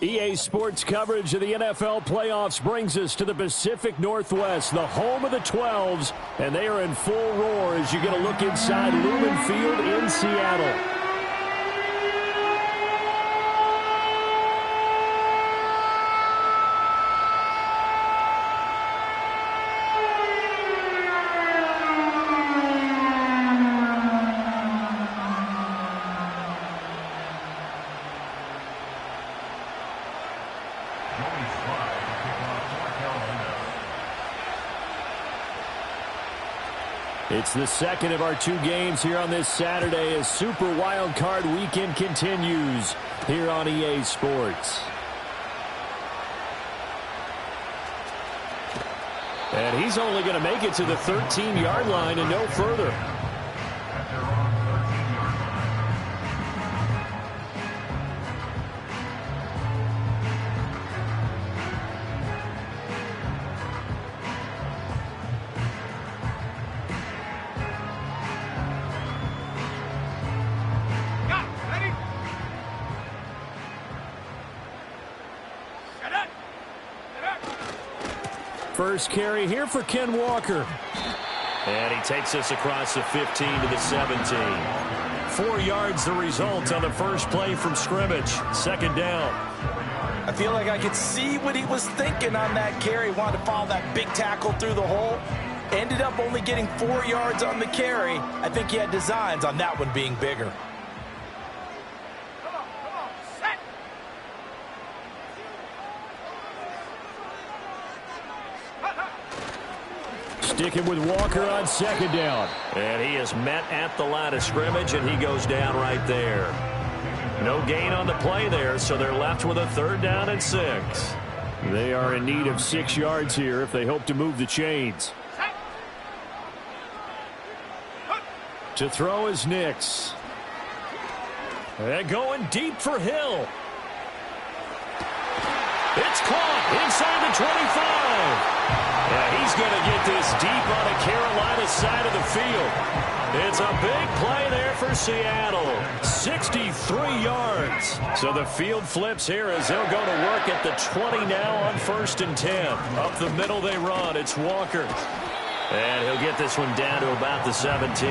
EA Sports coverage of the NFL playoffs brings us to the Pacific Northwest, the home of the 12s, and they are in full roar as you get a look inside Lumen Field in Seattle. It's the second of our two games here on this Saturday as Super Wildcard Weekend continues here on EA Sports. And he's only going to make it to the 13-yard line and no further. First carry here for Ken Walker. And he takes us across the 15 to the 17. 4 yards the result on the first play from scrimmage. Second down. I feel like I could see what he was thinking on that carry. Wanted to follow that big tackle through the hole. Ended up only getting 4 yards on the carry. I think he had designs on that one being bigger. Sticking with Walker on second down. And he is met at the line of scrimmage, and he goes down right there. No gain on the play there, so they're left with a 3rd down and 6. They are in need of 6 yards here if they hope to move the chains. To throw is Nix. And going deep for Hill. It's caught inside the 25. Yeah, he's going to get this deep on the Carolina side of the field. It's a big play there for Seattle. 63 yards. So the field flips here as they'll go to work at the 20 now on 1st and 10. Up the middle they run. It's Walker. And he'll get this one down to about the 17.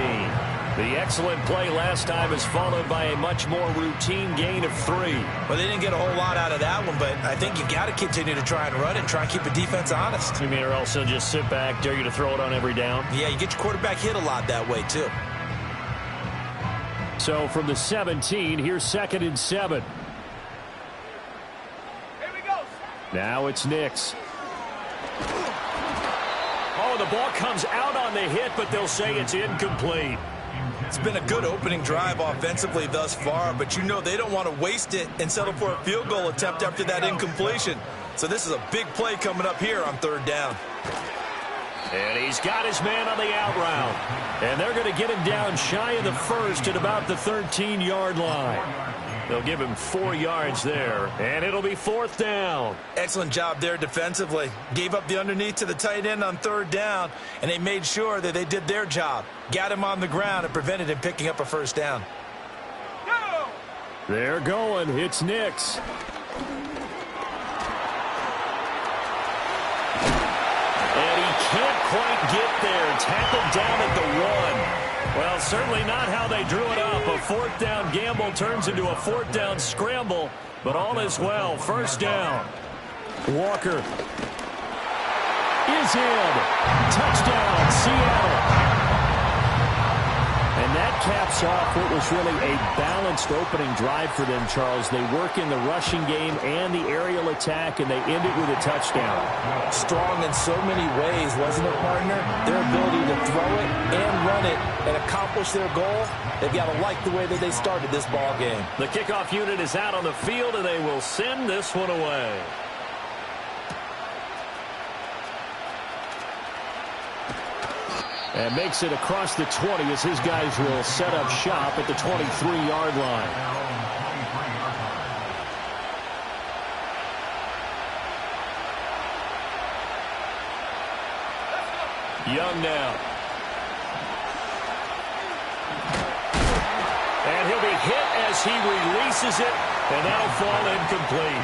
The excellent play last time is followed by a much more routine gain of 3. Well, they didn't get a whole lot out of that one, but I think you got to continue to try and run and try and keep the defense honest. You mean or else they'll just sit back, dare you to throw it on every down? Yeah, you get your quarterback hit a lot that way, too. So from the 17, here's 2nd and 7. Here we go. Now it's Nix. Oh, the ball comes out on the hit, but they'll say it's incomplete. It's been a good opening drive offensively thus far, but you know they don't want to waste it and settle for a field goal attempt after that incompletion. So this is a big play coming up here on 3rd down. And he's got his man on the out route. And they're going to get him down shy of the 1st at about the 13-yard line. They'll give him 4 yards there, and it'll be 4th down. Excellent job there defensively. Gave up the underneath to the tight end on 3rd down, and they made sure that they did their job. Got him on the ground and prevented him picking up a 1st down. Go! They're going. It's Nix. And he can't quite get there. Tackled down at the 1. Well, certainly not how they drew it up. A 4th down gamble turns into a 4th down scramble, but all is well. 1st down. Walker is in. Touchdown, Seattle. And that caps off what was really a balanced opening drive for them, Charles. They work in the rushing game and the aerial attack, and they end it with a touchdown. Strong in so many ways, wasn't it, partner? Their ability to throw it and run it and accomplish their goal, they've got to like the way that they started this ball game. The kickoff unit is out on the field, and they will send this one away. And makes it across the 20 as his guys will set up shop at the 23-yard line. Young now. And he'll be hit as he releases it And that'll fall incomplete.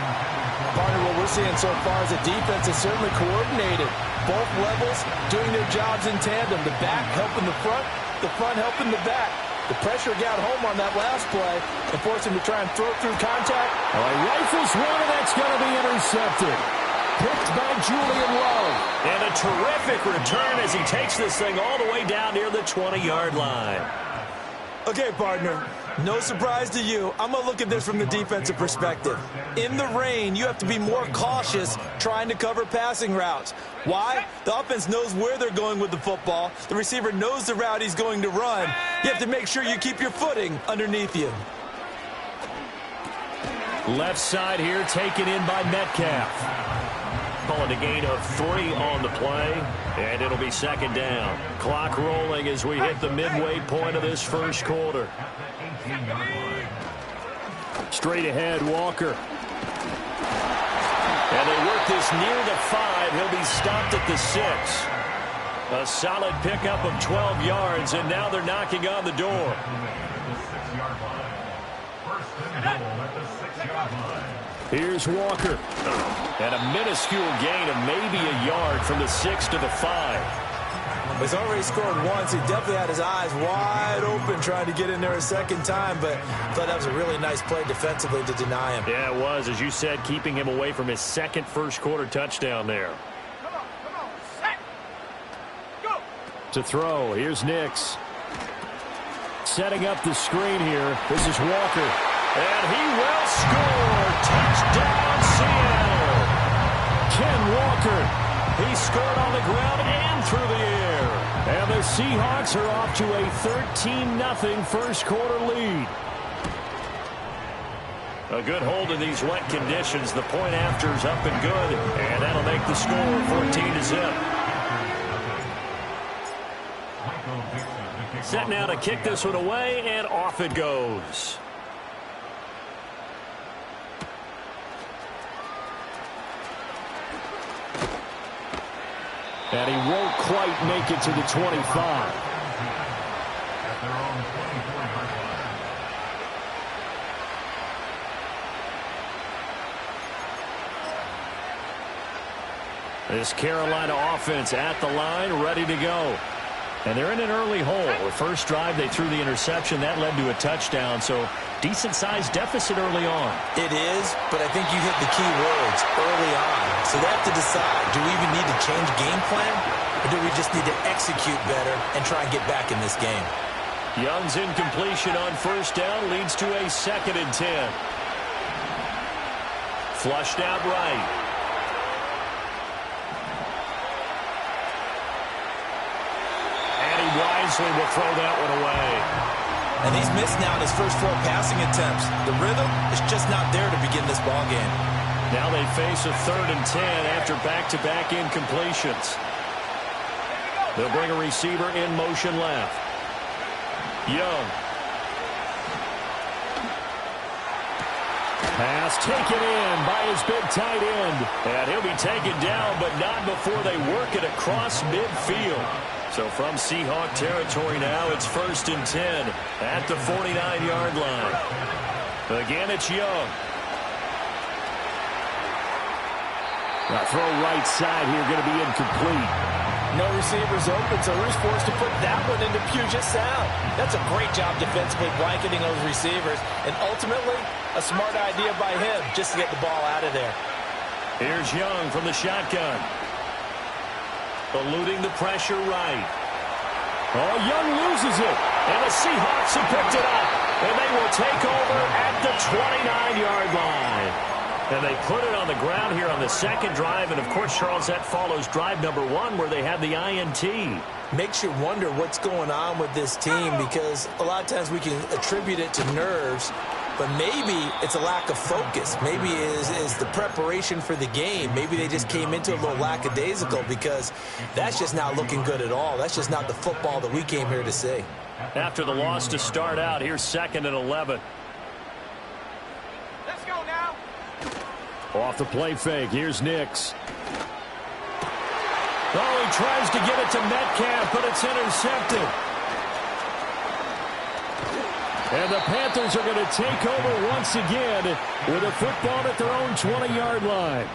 Partner, what we're seeing so far is the defense is certainly coordinated. Both levels doing their jobs in tandem. The back helping the front helping the back. The pressure got home on that last play and forced him to try and throw through contact. All right, rifles one, and that's going to be intercepted. Picked by Julian Love. And a terrific return as he takes this thing all the way down near the 20-yard line. Okay, partner, no surprise to you. I'm going to look at this from the defensive perspective. In the rain, you have to be more cautious trying to cover passing routes. Why? The offense knows where they're going with the football. The receiver knows the route he's going to run. You have to make sure you keep your footing underneath you. Left side here taken in by Metcalf. Calling a gain of 3 on the play, and it'll be second down. Clock rolling as we hit the midway point of this first quarter. Straight ahead, Walker. And they work this near the 5. He'll be stopped at the 6. A solid pickup of 12 yards, and now they're knocking on the door. Here's Walker. And a minuscule gain of maybe a yard from the 6 to the 5. He's already scored once. He definitely had his eyes wide open trying to get in there a second time, but I thought that was a really nice play defensively to deny him. Yeah, it was, as you said, keeping him away from his second first-quarter touchdown there. Go. To throw, here's Nix. Setting up the screen here. This is Walker. And he will score. Touchdown, Seattle. Ken Walker. He scored on the ground and through the air. And the Seahawks are off to a 13-0 first-quarter lead. A good hold in these wet conditions. The point after is up and good. And that'll make the score 14-0. Set now to kick this one away, and off it goes. And he won't quite make it to the 25. This Carolina offense at the line, ready to go. And they're in an early hole. The first drive, they threw the interception. That led to a touchdown, so decent-sized deficit early on. It is, but I think you hit the key words early on. So they have to decide, do we even need to change game plan, or do we just need to execute better and try and get back in this game? Young's incompletion on first down leads to a 2nd and 10. Flushed out right. Wisely will throw that one away. And he's missed now in his first 4 passing attempts. The rhythm is just not there to begin this ball game. Now they face a 3rd and 10 after back-to-back incompletions. They'll bring a receiver in motion left. Young. Pass taken in by his big tight end. And he'll be taken down, but not before they work it across midfield. So from Seahawk territory now, it's 1st and 10 at the 49-yard line. Again, it's Young. Now throw right side here, going to be incomplete. No receivers open, so Roos forced to put that one into Puget Sound. That's a great job defensively blanketing those receivers, and ultimately a smart idea by him just to get the ball out of there. Here's Young from the shotgun. Eluding the pressure right. Oh, Young loses it. And the Seahawks have picked it up. And they will take over at the 29-yard line. And they put it on the ground here on the 2nd drive. And, of course, Charles, that follows drive number 1 where they had the INT. Makes you wonder what's going on with this team because a lot of times we can attribute it to nerves. But maybe it's a lack of focus. Maybe it is the preparation for the game. Maybe they just came into a little lackadaisical because that's just not looking good at all. That's just not the football that we came here to see. After the loss to start out, here's 2nd and 11. Let's go now. Off the play fake, here's Nix. Oh, he tries to get it to Metcalf, but it's intercepted. And the Panthers are going to take over once again with a football at their own 20-yard line.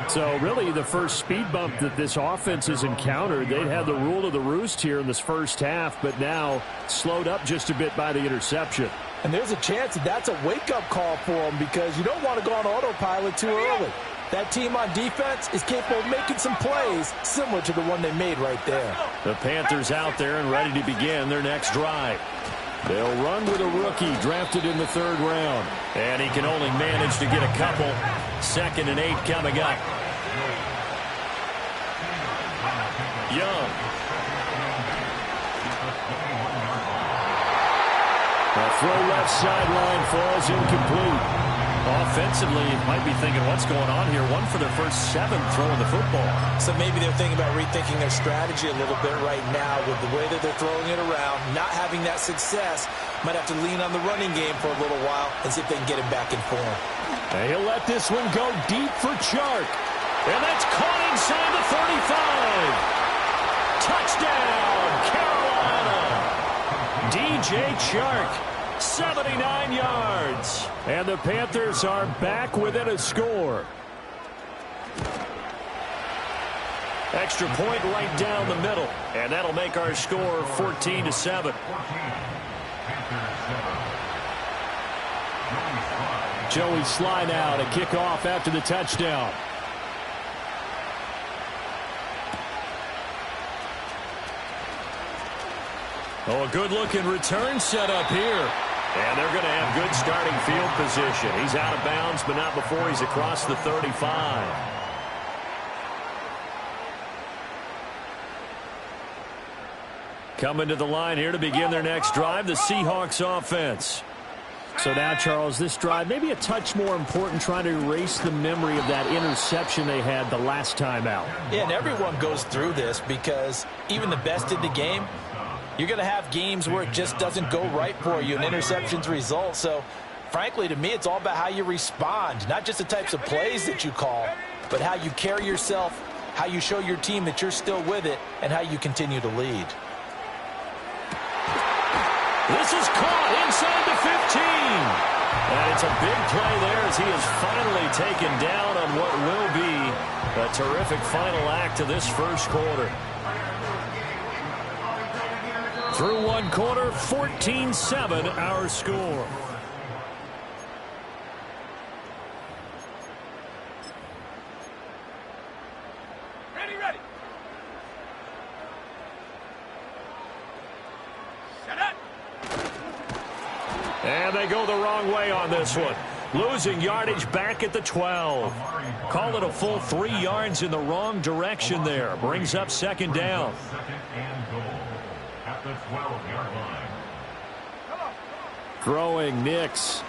So really the first speed bump that this offense has encountered, they'd had the rule of the roost here in this first half, but now slowed up just a bit by the interception. And there's a chance that that's a wake-up call for them because you don't want to go on autopilot too early. That team on defense is capable of making some plays similar to the one they made right there. The Panthers out there and ready to begin their next drive. They'll run with a rookie drafted in the 3rd round. And he can only manage to get a couple. 2nd and 8 coming up. Young. The throw left sideline falls incomplete. Offensively, you might be thinking, what's going on here? 1 for their first 7 throwing the football. So maybe they're thinking about rethinking their strategy a little bit right now with the way that they're throwing it around, not having that success. Might have to lean on the running game for a little while and see if they can get him back in form. And he'll let this one go deep for Chark. And that's caught inside the 35. Touchdown, Carolina. DJ Chark. 79 yards. And the Panthers are back within a score. Extra point right down the middle. And that'll make our score 14-7. Joey Sly now to kick off after the touchdown. Oh, a good-looking return set up here. And they're going to have good starting field position. He's out of bounds, but not before he's across the 35. Coming to the line here to begin their next drive, the Seahawks offense. So now, Charles, this drive maybe a touch more important, trying to erase the memory of that interception they had the last time out. Yeah, and everyone goes through this because even the best in the game, you're going to have games where it just doesn't go right for you, and interceptions result. So, frankly, to me, it's all about how you respond, not just the types of plays that you call, but how you carry yourself, how you show your team that you're still with it, and how you continue to lead. This is caught inside the 15. And it's a big play there as he is finally taken down on what will be a terrific final act of this first quarter. Through one quarter, 14-7 our score. Ready. Set up. And they go the wrong way on this one. Losing yardage back at the 12. Call it a full 3 yards in the wrong direction there. Brings up 2nd down. At the 12-yard line. Throwing Nix.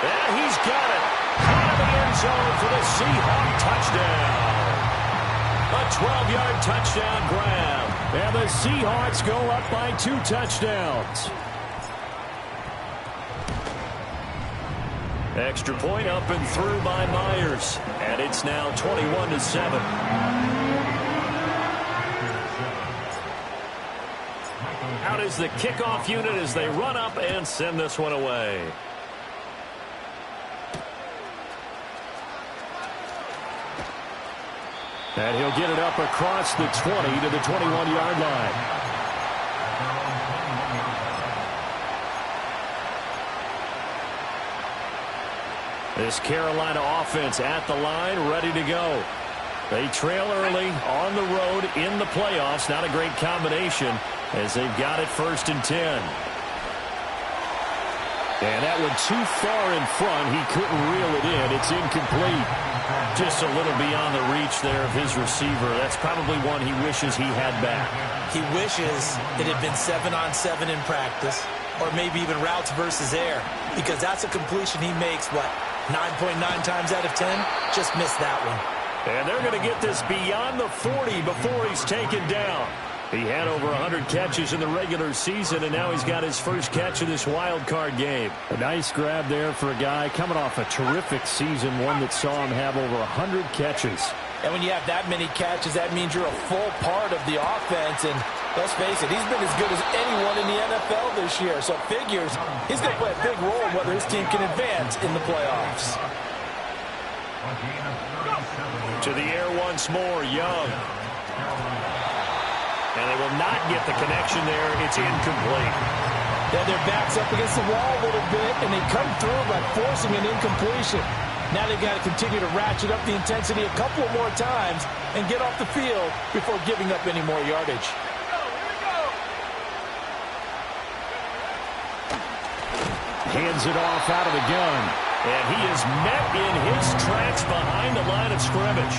And he's got it. Out of the end zone for the Seahawk touchdown. A 12-yard touchdown grab. And the Seahawks go up by 2 touchdowns. Extra point up and through by Myers. And it's now 21-7. Out is the kickoff unit as they run up and send this one away. And he'll get it up across the 20 to the 21-yard line. This Carolina offense at the line, ready to go. They trail early on the road in the playoffs. Not a great combination as they've got it 1st and 10. And that one too far in front. He couldn't reel it in. It's incomplete. Just a little beyond the reach there of his receiver. That's probably one he wishes he had back. He wishes it had been 7-on-7 in practice, or maybe even routes versus air, because that's a completion he makes, 9.9 times out of 10? Just missed that one. And they're going to get this beyond the 40 before he's taken down. He had over 100 catches in the regular season, and now he's got his first catch of this wild card game. A nice grab there for a guy coming off a terrific season, one that saw him have over 100 catches. And when you have that many catches, that means you're a full part of the offense, and Let's face it, he's been as good as anyone in the NFL this year, so it figures he's going to play a big role in whether his team can advance in the playoffs. To the air once more, Young. And they will not get the connection there. It's incomplete. Yeah, their back's up against the wall a little bit, and they come through by forcing an incompletion. Now they've got to continue to ratchet up the intensity a couple more times and get off the field before giving up any more yardage. Hands it off out of the gun. And he is met in his tracks behind the line of scrimmage.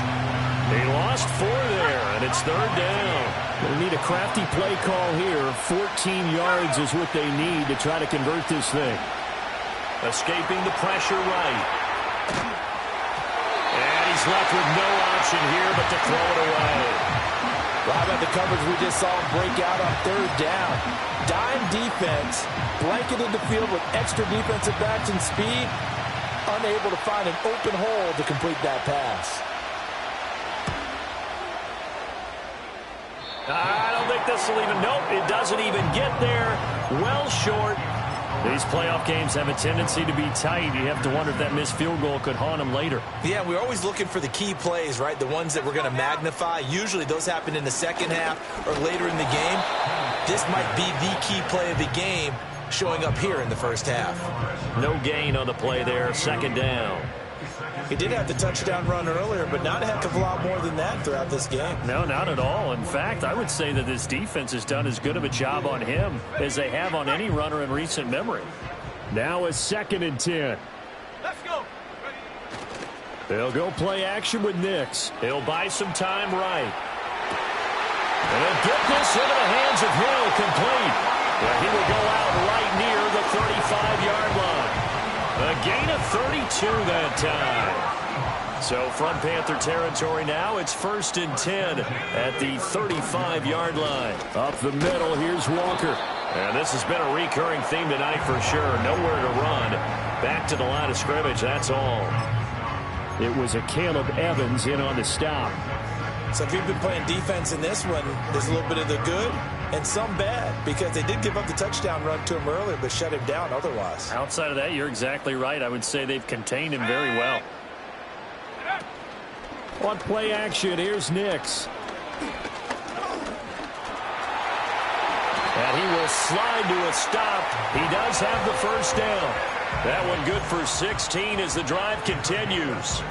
He lost 4 there, and it's 3rd down. They need a crafty play call here. 14 yards is what they need to try to convert this thing. Escaping the pressure right. And he's left with no option here but to throw it away. How about the coverage we just saw him break out on 3rd down? Dime defense, blanketed the field with extra defensive backs and speed, unable to find an open hole to complete that pass. I don't think this will even, nope, it doesn't even get there. Well short. These playoff games have a tendency to be tight. You have to wonder if that missed field goal could haunt them later. Yeah, we're always looking for the key plays, right? The ones that we're going to magnify. Usually those happen in the second half or later in the game. This might be the key play of the game showing up here in the first half. No gain on the play there, 2nd down. He did have the touchdown run earlier, but not a heck of a lot more than that throughout this game. No, not at all. In fact, I would say that this defense has done as good of a job on him as they have on any runner in recent memory. Now a 2nd and 10. Let's go. They'll go play action with Nix. He'll buy some time right. And he'll get this into the hands of Hill, complete. Well, he will go out right near the 35-yard line. A gain of 32 that time. So from Panther territory now, it's 1st and 10 at the 35-yard line. Up the middle, here's Walker. And this has been a recurring theme tonight for sure. Nowhere to run. Back to the line of scrimmage, that's all. It was a Caleb Evans in on the stop. So if you've been playing defense in this one, there's a little bit of the good and some bad, because they did give up the touchdown run to him earlier but shut him down otherwise. Outside of that, you're exactly right. I would say they've contained him very well. On play action, here's Nix. And he will slide to a stop. He does have the 1st down. That one good for 16 as the drive continues.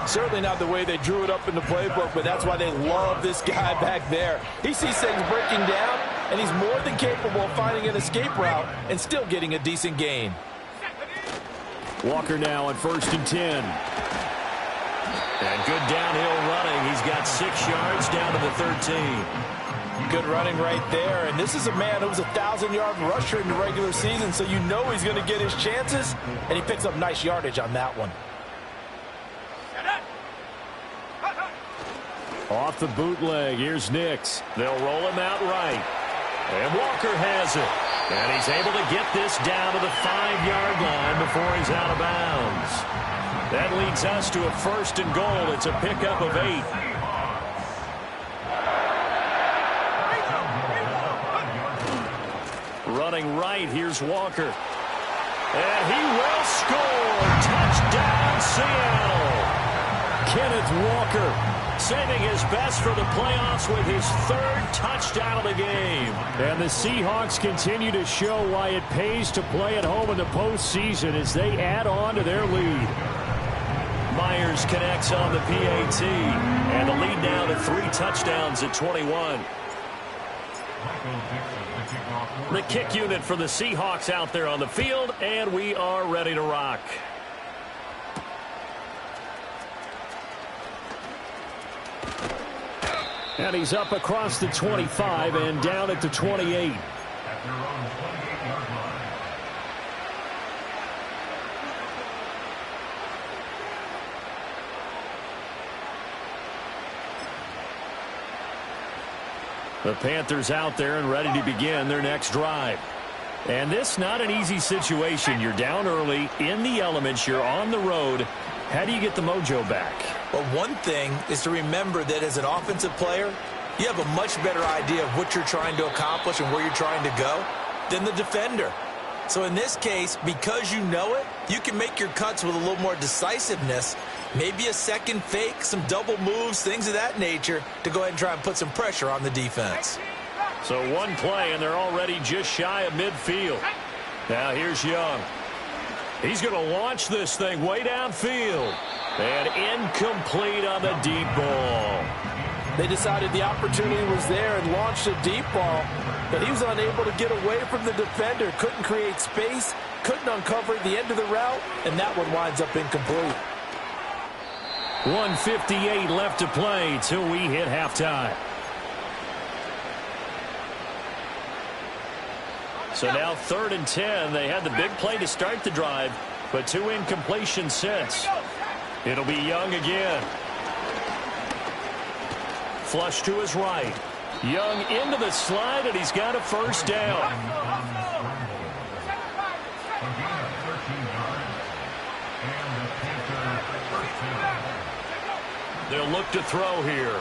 Certainly not the way they drew it up in the playbook, but that's why they love this guy back there. He sees things breaking down, and he's more than capable of finding an escape route and still getting a decent gain. Walker now on 1st and 10. And good downhill running. He's got 6 yards down to the 13. Good running right there, and this is a man who was a 1,000-yard rusher in the regular season, so you know he's going to get his chances, and he picks up nice yardage on that one. Off the bootleg, here's Nix. They'll roll him out right. And Walker has it. And he's able to get this down to the 5-yard line before he's out of bounds. That leads us to a 1st and goal. It's a pickup of 8. Running right, here's Walker. And he will score. Touchdown, Seattle. Kenneth Walker saving his best for the playoffs with his 3rd touchdown of the game. And the Seahawks continue to show why it pays to play at home in the postseason as they add on to their lead. Myers connects on the PAT. And the lead now to 3 touchdowns at 21. The kick unit for the Seahawks out there on the field, and we are ready to rock. And he's up across the 25 and down at the 28. The Panthers out there and ready to begin their next drive. And this not an easy situation. You're down early, in the elements, you're on the road. How do you get the mojo back? Well, one thing is to remember that as an offensive player, you have a much better idea of what you're trying to accomplish and where you're trying to go than the defender. So in this case, because you know it, you can make your cuts with a little more decisiveness, maybe a second fake, some double moves, things of that nature, to go ahead and try and put some pressure on the defense. So one play, and they're already just shy of midfield. Now here's Young. He's going to launch this thing way downfield. And incomplete on the deep ball. They decided the opportunity was there and launched a deep ball, but he was unable to get away from the defender, couldn't create space, couldn't uncover the end of the route, and that one winds up incomplete. 1:58 left to play till we hit halftime. So now 3rd and 10. They had the big play to start the drive, but 2 incompletions since. It'll be Young again. Flush to his right. Young into the slide, and he's got a first down. They'll look to throw here.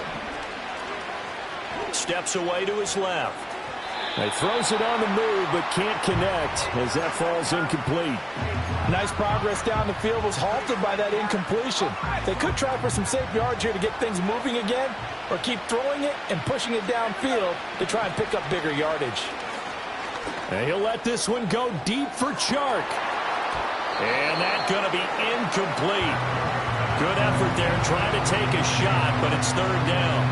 Steps away to his left. He throws it on the move, but can't connect as that falls incomplete. Nice progress down the field, was halted by that incompletion. They could try for some safe yards here to get things moving again, or keep throwing it and pushing it downfield to try and pick up bigger yardage. And he'll let this one go deep for Chark. And that's going to be incomplete. Good effort there trying to take a shot, but it's 3rd down.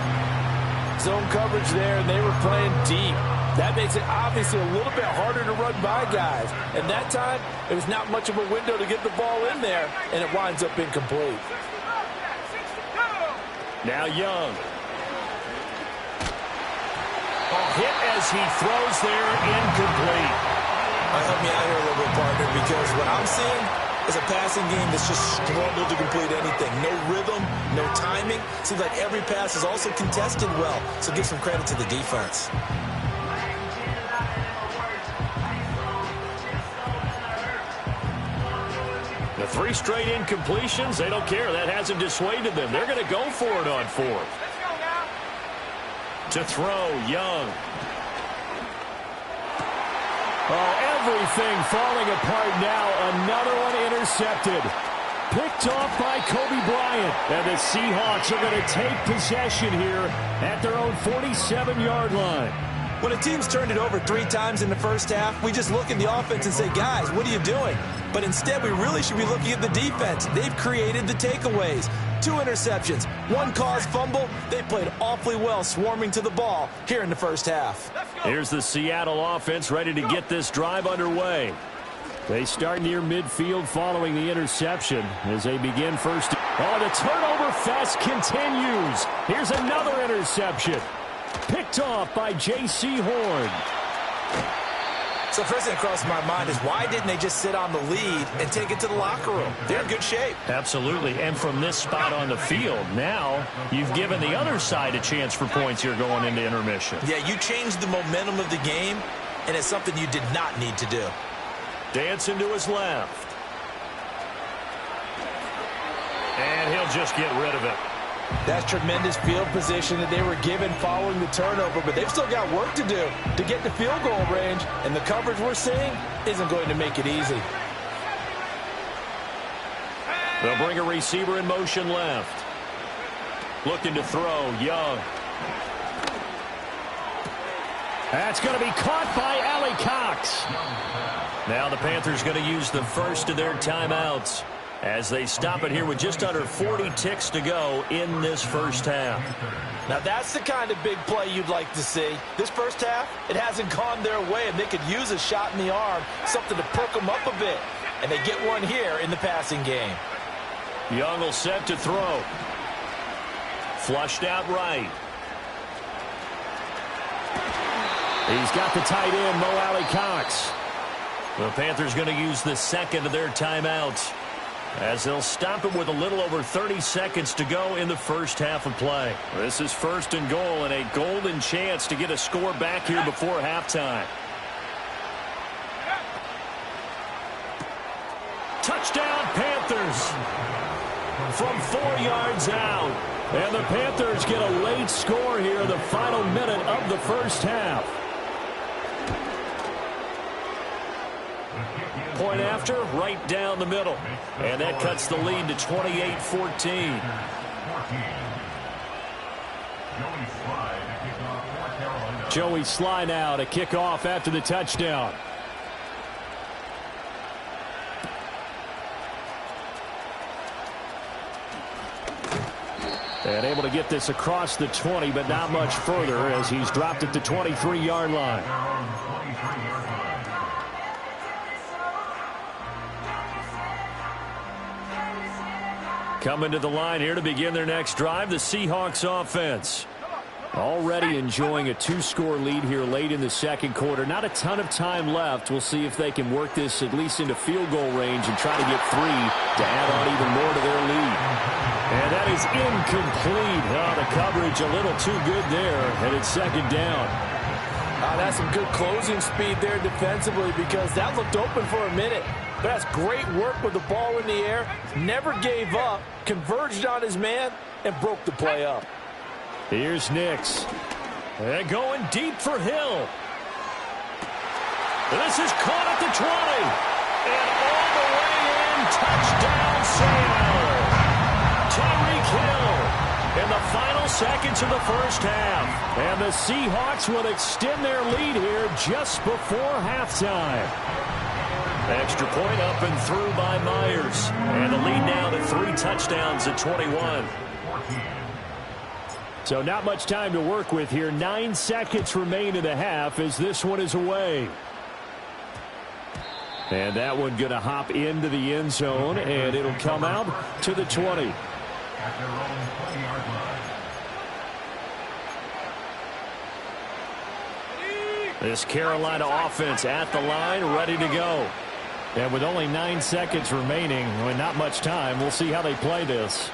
Zone coverage there, and they were playing deep. That makes it obviously a little bit harder to run by guys. And that time, it was not much of a window to get the ball in there, and it winds up incomplete. Now Young. Hit as he throws there, incomplete. Help me out here a little bit, partner, because what I'm seeing is a passing game that's just struggled to complete anything. No rhythm, no timing. Seems like every pass is also contested well, so give some credit to the defense. The 3 straight incompletions, they don't care. That hasn't dissuaded them. They're going to go for it on 4th. To throw, Young. Oh, everything falling apart now. Another one intercepted. Picked off by Kobe Bryant. And the Seahawks are going to take possession here at their own 47-yard line. When a team's turned it over 3 times in the first half, we just look at the offense and say, guys, what are you doing? But instead, we really should be looking at the defense. They've created the takeaways. 2 interceptions, 1 caused fumble. They played awfully well swarming to the ball here in the first half. Here's the Seattle offense ready to get this drive underway. They start near midfield following the interception as they begin first. Oh, the turnover fest continues. Here's another interception. Picked off by J.C. Horn. So first thing that crossed my mind is why didn't they just sit on the lead and take it to the locker room? They're in good shape. Absolutely. And from this spot on the field, now you've given the other side a chance for points here going into intermission. Yeah, you changed the momentum of the game, and it's something you did not need to do. Dancing to his left. And he'll just get rid of it. That's tremendous field position that they were given following the turnover, but they've still got work to do to get to field goal range, and the coverage we're seeing isn't going to make it easy. They'll bring a receiver in motion left. Looking to throw, Young. That's going to be caught by Allie Cox. Now the Panthers going to use the first of their timeouts as they stop it here with just under 40 ticks to go in this first half. Now that's the kind of big play you'd like to see. This first half, it hasn't gone their way, and they could use a shot in the arm, something to perk them up a bit. And they get one here in the passing game. Young will set to throw. Flushed out right. He's got the tight end, Mo Alley Cox. The Panthers going to use the second of their timeouts as they'll stop it with a little over 30 seconds to go in the first half of play. This is 1st and goal and a golden chance to get a score back here before halftime. Touchdown Panthers from 4 yards out. And the Panthers get a late score here in the final minute of the first half. Point after, right down the middle. And that cuts the lead to 28-14. Joey Sly now to kick off after the touchdown. And able to get this across the 20, but not much further as he's dropped it to 23-yard line. Coming to the line here to begin their next drive, the Seahawks offense. Already enjoying a 2-score lead here late in the second quarter. Not a ton of time left. We'll see if they can work this at least into field goal range and try to get 3 to add on even more to their lead. And that is incomplete. Oh, the coverage a little too good there, and it's second down. That's some good closing speed there defensively because that looked open for a minute. But that's great work with the ball in the air. Never gave up, converged on his man, and broke the play up. Here's Nix. And going deep for Hill. This is caught at the 20. And all the way in. Touchdown, Seattle. Tyreek Hill in the final seconds of the first half. And the Seahawks will extend their lead here just before halftime. Extra point up and through by Myers. And the lead now to 3 touchdowns at 21. So not much time to work with here. 9 seconds remain in the half as this one is away. And that one going to hop into the end zone, and it'll come out to the 20. This Carolina offense at the line, ready to go. And with only 9 seconds remaining, with not much time, we'll see how they play this.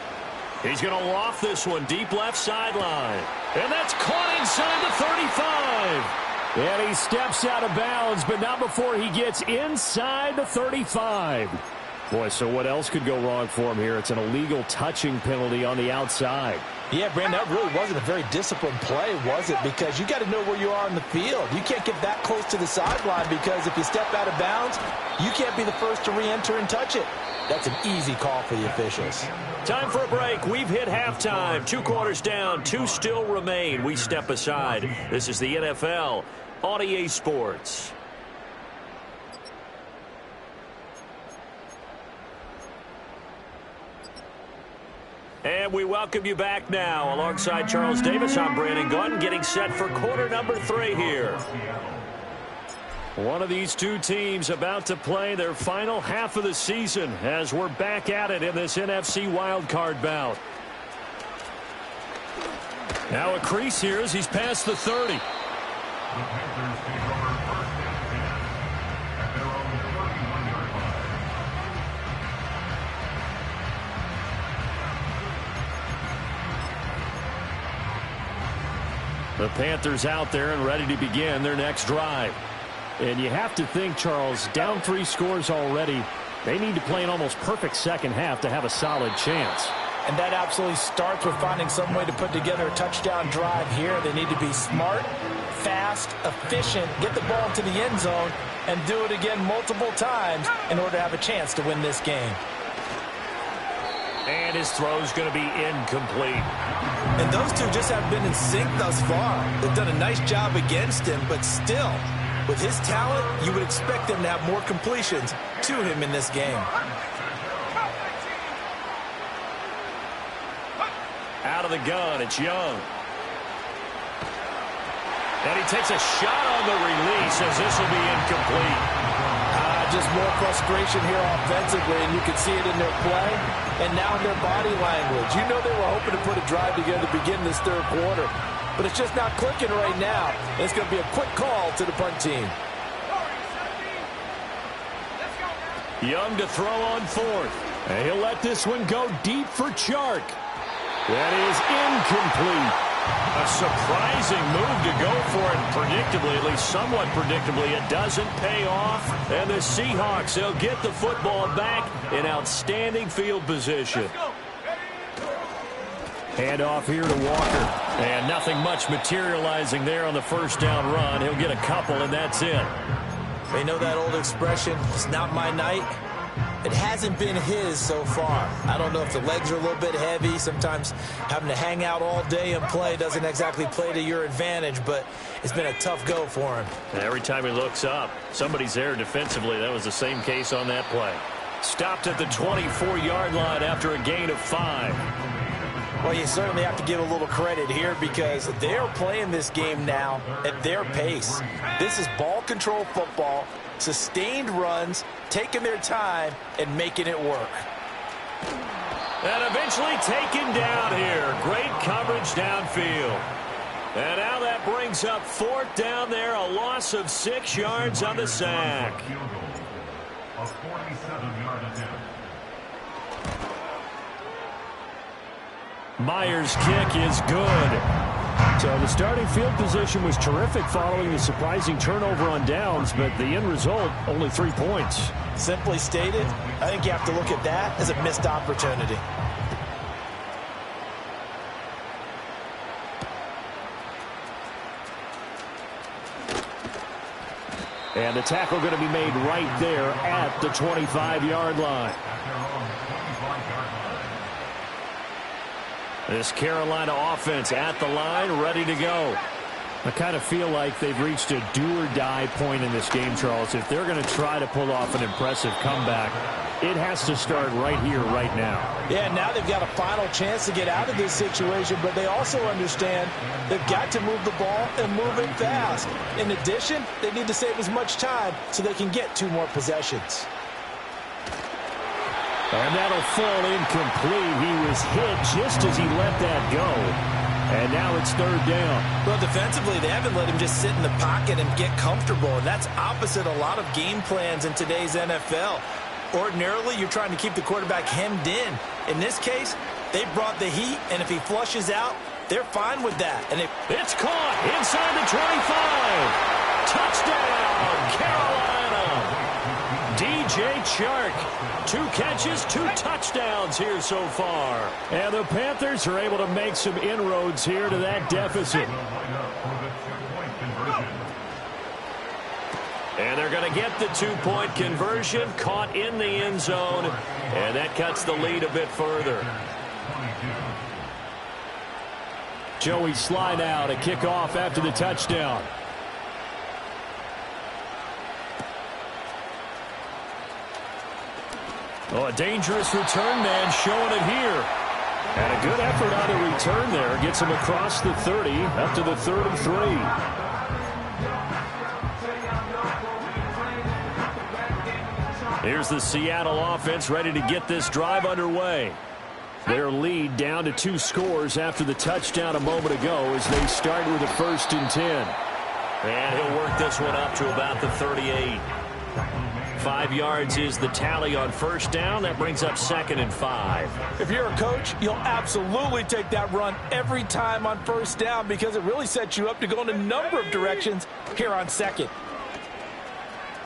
He's going to loft this one deep left sideline. And that's caught inside the 35. And he steps out of bounds, but not before he gets inside the 35. Boy, so what else could go wrong for him here? It's an illegal touching penalty on the outside. Yeah, Brandon, that really wasn't a very disciplined play, was it? Because you got to know where you are in the field. You can't get that close to the sideline because if you step out of bounds, you can't be the first to re-enter and touch it. That's an easy call for the officials. Time for a break. We've hit halftime. 2 quarters down, 2 still remain. We step aside. This is the NFL on EA Sports. And we welcome you back now. Alongside Charles Davis, I'm Brandon Gunn, getting set for quarter number 3 here. One of these two teams about to play their final half of the season as we're back at it in this NFC wildcard bout. Now a crease here as he's past the 30. The Panthers out there and ready to begin their next drive. And you have to think, Charles, down 3 scores already. They need to play an almost perfect second half to have a solid chance. And that absolutely starts with finding some way to put together a touchdown drive here. They need to be smart, fast, efficient, get the ball into the end zone, and do it again multiple times in order to have a chance to win this game. And his throw's going to be incomplete. And those two just haven't been in sync thus far. They've done a nice job against him, but still, with his talent, you would expect them to have more completions to him in this game. Out of the gun, it's Young. And he takes a shot on the release as this will be incomplete. Just more frustration here offensively, and you can see it in their play and now in their body language. You know they were hoping to put a drive together to begin this third quarter, but it's just not clicking right now. It's going to be a quick call to the punt team. Young to throw on 4th. And he'll let this one go deep for Chark. That is incomplete. A surprising move to go for it. Predictably, at least somewhat predictably, it doesn't pay off. And the Seahawks, they'll get the football back in outstanding field position. Hand off here to Walker. And nothing much materializing there on the first down run. He'll get a couple, and that's it. They know that old expression, it's not my night. It hasn't been his so far. I don't know if the legs are a little bit heavy. Sometimes having to hang out all day and play doesn't exactly play to your advantage, but it's been a tough go for him. And every time he looks up, somebody's there defensively. That was the same case on that play. Stopped at the 24-yard line after a gain of 5. Well, you certainly have to give a little credit here because they're playing this game now at their pace. This is ball control football, sustained runs, taking their time, and making it work. And eventually taken down here. Great coverage downfield. And now that brings up 4th down there, a loss of 6 yards on the sack. A 47-yard attempt. Myers' kick is good. So the starting field position was terrific following the surprising turnover on downs, but the end result, only 3 points. Simply stated, I think you have to look at that as a missed opportunity. And the tackle going to be made right there at the 25-yard line. This Carolina offense at the line, ready to go. I kind of feel like they've reached a do-or-die point in this game, Charles. If they're going to try to pull off an impressive comeback, it has to start right here, right now. Yeah, now they've got a final chance to get out of this situation, but they also understand they've got to move the ball and move it fast. In addition, they need to save as much time so they can get 2 more possessions. And that'll fall incomplete. He was hit just as he let that go. And now it's 3rd down. Well, defensively, they haven't let him just sit in the pocket and get comfortable, and that's opposite a lot of game plans in today's NFL. Ordinarily, you're trying to keep the quarterback hemmed in. In this case, they brought the heat, and if he flushes out, they're fine with that. And it's caught inside the 25. Touchdown, Carolina. DJ Chark. 2 catches, 2 touchdowns here so far. And the Panthers are able to make some inroads here to that deficit. And they're going to get the 2-point conversion, caught in the end zone, and that cuts the lead a bit further. Joey slide out, a kickoff after the touchdown. Oh, a dangerous return man showing it here. And a good effort on the return there. Gets him across the 30, up to the 33. Here's the Seattle offense ready to get this drive underway. Their lead down to 2 scores after the touchdown a moment ago as they start with a 1st and 10. And he'll work this one up to about the 38. 5 yards is the tally on 1st down. That brings up 2nd and 5. if you're a coach, you'll absolutely take that run every time on 1st down because it really sets you up to go in a number of directions here on 2nd.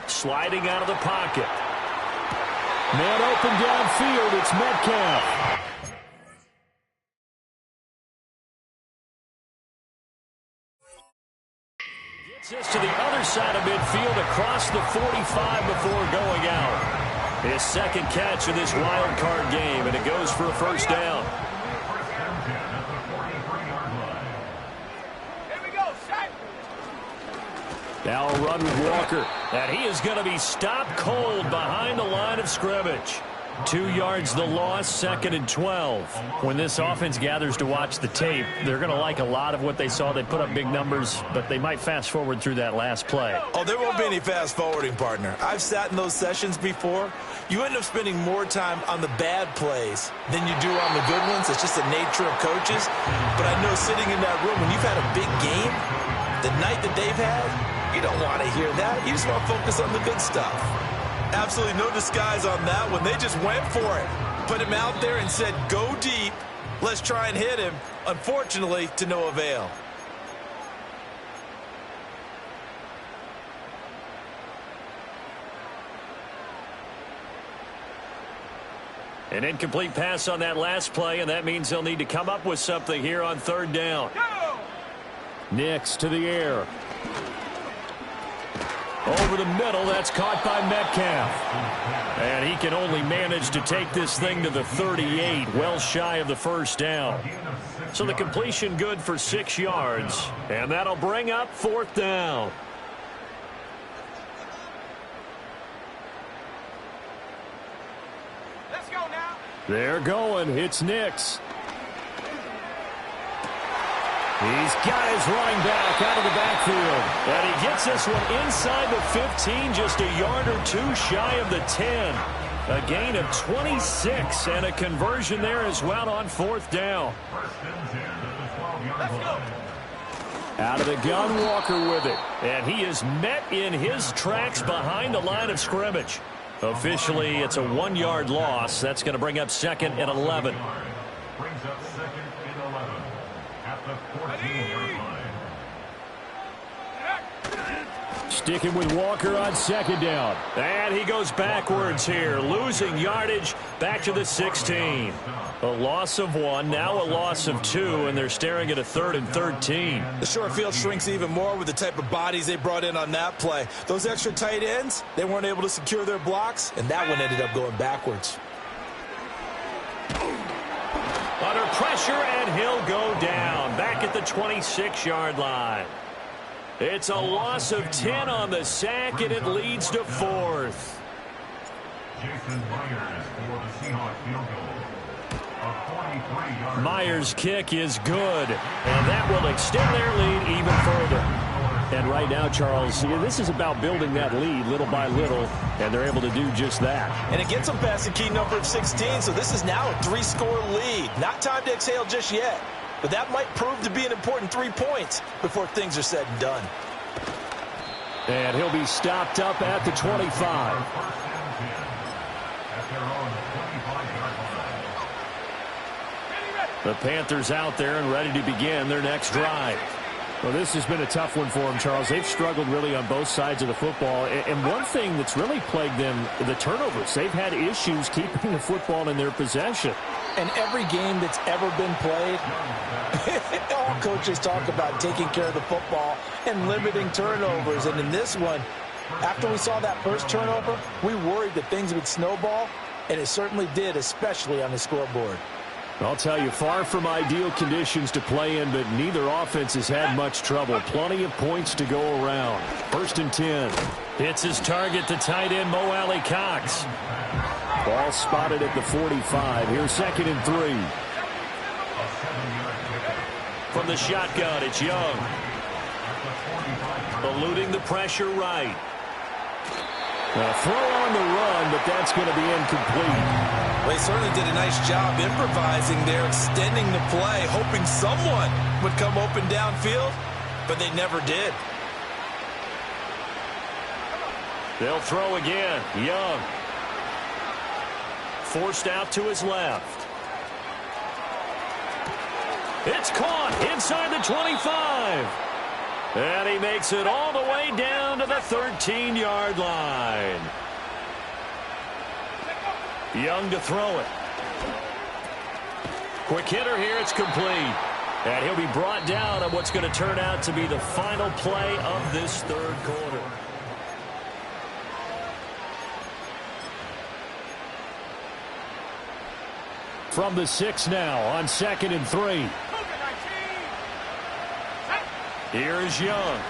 Sliding out of the pocket. Man open downfield, it's Metcalf. Gets this to the other side of midfield across the 45 before going out. His 2nd catch of this wild card game, and it goes for a 1st down. Here we go, set. Now a run with Walker. And he is going to be stopped cold behind the line of scrimmage. 2 yards the loss, 2nd and 12. When this offense gathers to watch the tape, they're going to like a lot of what they saw. They put up big numbers, but they might fast forward through that last play. Oh, there won't be any fast forwarding, partner. I've sat in those sessions before. You end up spending more time on the bad plays than you do on the good ones. It's just the nature of coaches. But I know sitting in that room, when you've had a big game, the night that they've had, you don't want to hear that. You just want to focus on the good stuff. Absolutely no disguise on that one. They just went for it. Put him out there and said, go deep. Let's try and hit him. Unfortunately, to no avail. An incomplete pass on that last play, and that means they'll need to come up with something here on third down. Nix to the air. Over the middle, that's caught by Metcalf. And he can only manage to take this thing to the 38, well shy of the first down. So the completion good for 6 yards, and that'll bring up fourth down. Let's go now. They're going. It's Nix. He's got his running back out of the backfield. And he gets this one inside the 15, just a yard or two shy of the 10. A gain of 26 and a conversion there as well on fourth down. Let's go. Out of the gun, Walker with it. And he is met in his tracks behind the line of scrimmage. Officially, it's a 1-yard loss. That's going to bring up second and 11. Brings up second and 11 at the 14-yard line. Sticking with Walker on second down. And he goes backwards here, losing yardage back to the 16. A loss of 1, now a loss of 2, and they're staring at a 3rd and 13. The short field shrinks even more with the type of bodies they brought in on that play. Those extra tight ends, they weren't able to secure their blocks, and that one ended up going backwards. Under pressure, and he'll go down back at the 26-yard line. It's a loss of 10 on the sack, and it leads to fourth. Jason Myers for the Seahawks field goal. A 43-yard. Myers' kick is good, and that will extend their lead even further. And right now, Charles, this is about building that lead little by little, and they're able to do just that. And it gets them past the key number of 16, so this is now a 3-score lead. Not time to exhale just yet, but that might prove to be an important 3 points before things are said and done. And he'll be stopped up at the 25. At their own 25-yard line. The Panthers out there and ready to begin their next drive. Well, this has been a tough one for them, Charles. They've struggled really on both sides of the football. And one thing that's really plagued them, the turnovers. They've had issues keeping the football in their possession. And every game that's ever been played, all coaches talk about taking care of the football and limiting turnovers. And in this one, after we saw that first turnover, we worried that things would snowball, and it certainly did, especially on the scoreboard. I'll tell you, far from ideal conditions to play in, but neither offense has had much trouble. Plenty of points to go around. 1st and 10. Hits his target to tight end Mo Alley Cox. Ball spotted at the 45. Here's 2nd and 3. From the shotgun, it's Young. Eluding the pressure right. A throw on the run, but that's going to be incomplete. Well, he certainly did a nice job improvising there, extending the play, hoping someone would come open downfield, but they never did. They'll throw again. Young. Forced out to his left. It's caught inside the 25. And he makes it all the way down to the 13-yard line. Young to throw it. Quick hitter here. It's complete. And he'll be brought down on what's going to turn out to be the final play of this third quarter. From the 6 now on 2nd and 3. Here's Young.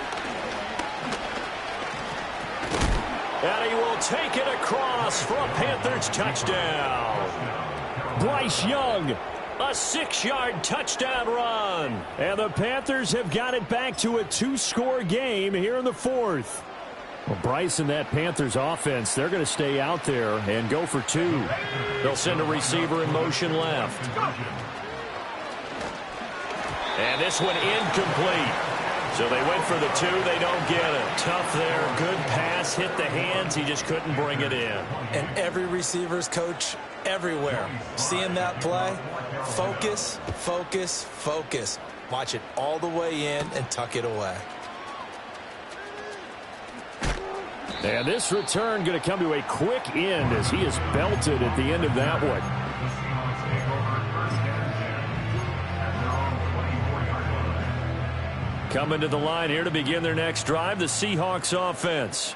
And he will take it across for a Panthers touchdown. Bryce Young. A 6-yard touchdown run. And the Panthers have got it back to a 2-score game here in the 4th. Well, Bryce and that Panthers offense, they're going to stay out there and go for 2. They'll send a receiver in motion left. And this one incomplete. So they went for the 2. They don't get it. Tough there. Good pass. Hit the hands. He just couldn't bring it in. And every receiver's coach everywhere, seeing that play, focus, focus, focus. Watch it all the way in and tuck it away. And this return going to come to a quick end as he is belted at the end of that one. Coming to the line here to begin their next drive, the Seahawks offense.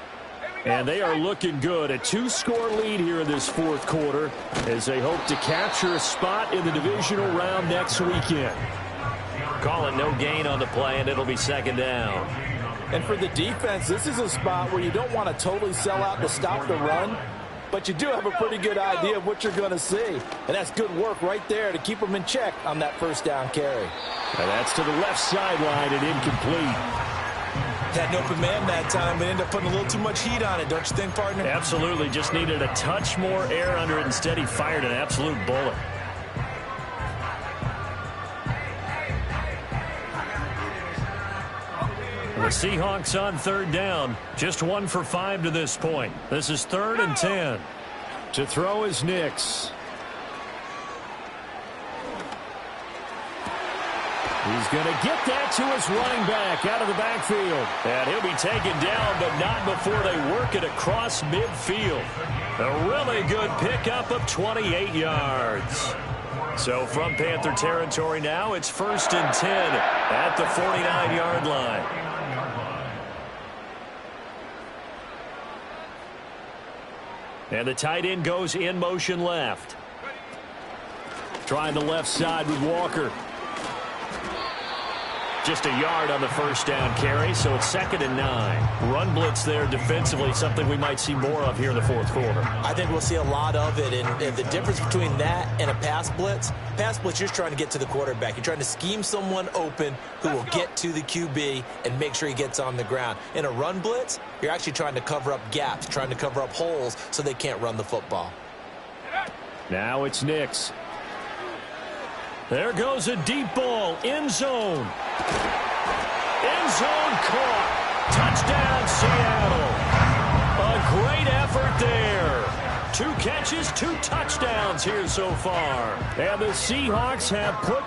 And they are looking good. A 2-score lead here in this fourth quarter as they hope to capture a spot in the divisional round next weekend. Calling no gain on the play, and it'll be second down. And for the defense, this is a spot where you don't want to totally sell out to stop the run, but you do have a pretty good idea of what you're going to see. And that's good work right there to keep them in check on that first down carry. And that's to the left sideline and incomplete. Had an open man that time, but ended up putting a little too much heat on it, don't you think, partner? Absolutely. Just needed a touch more air under it. Instead, he fired an absolute bullet. The Seahawks on third down. Just 1 for 5 to this point. This is 3rd and 10. To throw is Nix. He's going to get that to his running back out of the backfield. And he'll be taken down, but not before they work it across midfield. A really good pickup of 28 yards. So from Panther territory now, it's 1st and 10 at the 49-yard line. And the tight end goes in motion left. Trying the left side with Walker. Just a yard on the first down carry, so it's 2nd and 9. Run blitz there defensively, something we might see more of here in the fourth quarter. I think we'll see a lot of it, and the difference between that and a pass blitz, you're just trying to get to the quarterback. You're trying to scheme someone open who will get to the QB and make sure he gets on the ground. In a run blitz, you're actually trying to cover up gaps, trying to cover up holes so they can't run the football. Now it's Nix. There goes a deep ball. End zone. End zone caught. Touchdown, Seattle. A great effort there. 2 catches, 2 touchdowns here so far. And the Seahawks have put